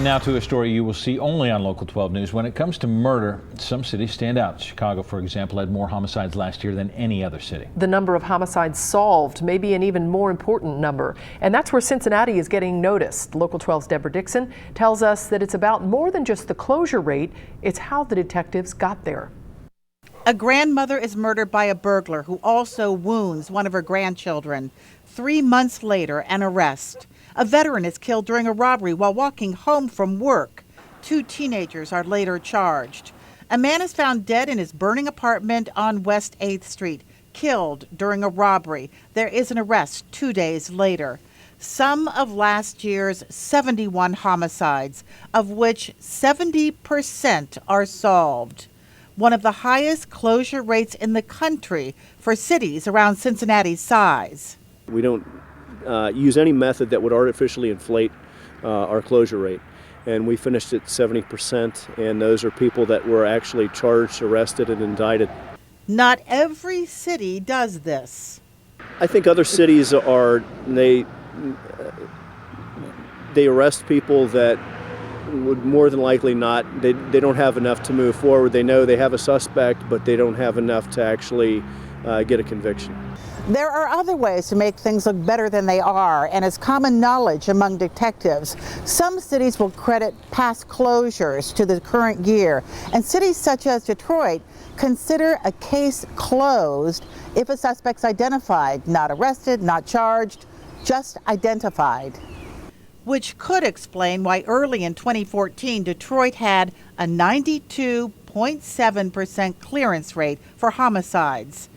Now to a story you will see only on Local 12 News. When it comes to murder, some cities stand out. Chicago, for example, had more homicides last year than any other city. The number of homicides solved may be an even more important number, and that's where Cincinnati is getting noticed. Local 12's Deborah Dixon tells us that it's about more than just the closure rate, it's how the detectives got there. A grandmother is murdered by a burglar who also wounds one of her grandchildren. 3 months later, an arrest. A veteran is killed during a robbery while walking home from work. 2 teenagers are later charged. A man is found dead in his burning apartment on West 8th Street, killed during a robbery. There is an arrest 2 days later. Some of last year's 71 homicides, of which 70% are solved. One of the highest closure rates in the country for cities around Cincinnati's size. We don't use any method that would artificially inflate our closure rate. And we finished at 70%, and those are people that were actually charged, arrested, and indicted. Not every city does this. I think other cities they arrest people that would more than likely not, they don't have enough to move forward. They know they have a suspect, but they don't have enough to actually get a conviction. There are other ways to make things look better than they are, and it's common knowledge among detectives. Some cities will credit past closures to the current year, and cities such as Detroit consider a case closed if a suspect's identified, not arrested, not charged, just identified. Which could explain why early in 2014, Detroit had a 92.7% clearance rate for homicides.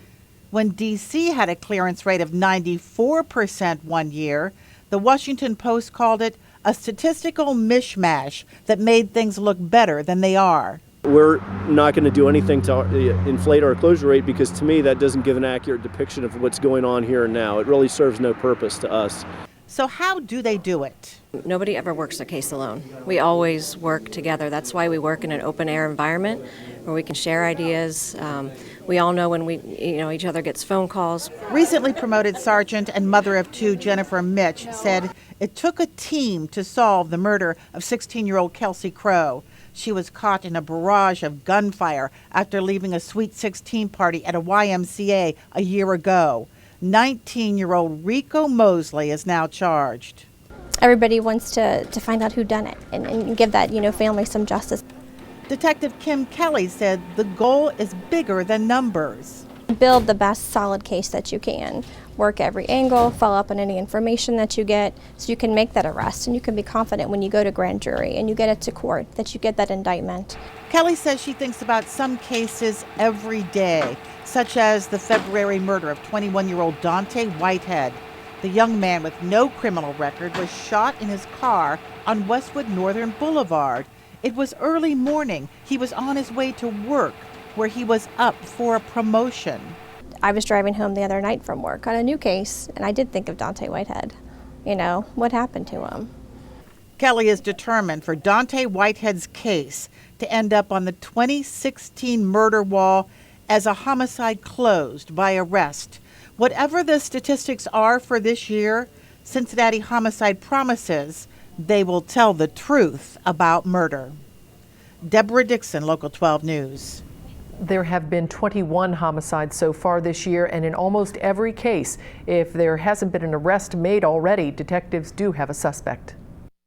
When D.C. had a clearance rate of 94% one year, the Washington Post called it a statistical mishmash that made things look better than they are. We're not going to do anything to inflate our closure rate because to me that doesn't give an accurate depiction of what's going on here and now. It really serves no purpose to us. So how do they do it? Nobody ever works a case alone. We always work together. That's why we work in an open air environment where we can share ideas. We all know when each other gets phone calls. Recently promoted sergeant and mother of 2 Jennifer Mitch said it took a team to solve the murder of 16-year-old Kelsey Crow. She was caught in a barrage of gunfire after leaving a Sweet 16 party at a YMCA a year ago. 19-year-old Rico Mosley is now charged. Everybody wants to find out who done it and give that family some justice. Detective Kim Kelly said the goal is bigger than numbers. Build the best solid case that you can. Work every angle, follow up on any information that you get so you can make that arrest and you can be confident when you go to grand jury and you get it to court that you get that indictment. Kelly says she thinks about some cases every day, such as the February murder of 21-year-old Dante Whitehead. The young man with no criminal record was shot in his car on Westwood Northern Boulevard. It was early morning. He was on his way to work, where he was up for a promotion. I was driving home the other night from work on a new case, and I did think of Dante Whitehead. What happened to him? Kelly is determined for Dante Whitehead's case to end up on the 2016 murder wall as a homicide closed by arrest. Whatever the statistics are for this year, Cincinnati Homicide promises they will tell the truth about murder. Deborah Dixon, Local 12 News. There have been 21 homicides so far this year, and in almost every case, if there hasn't been an arrest made already, detectives do have a suspect.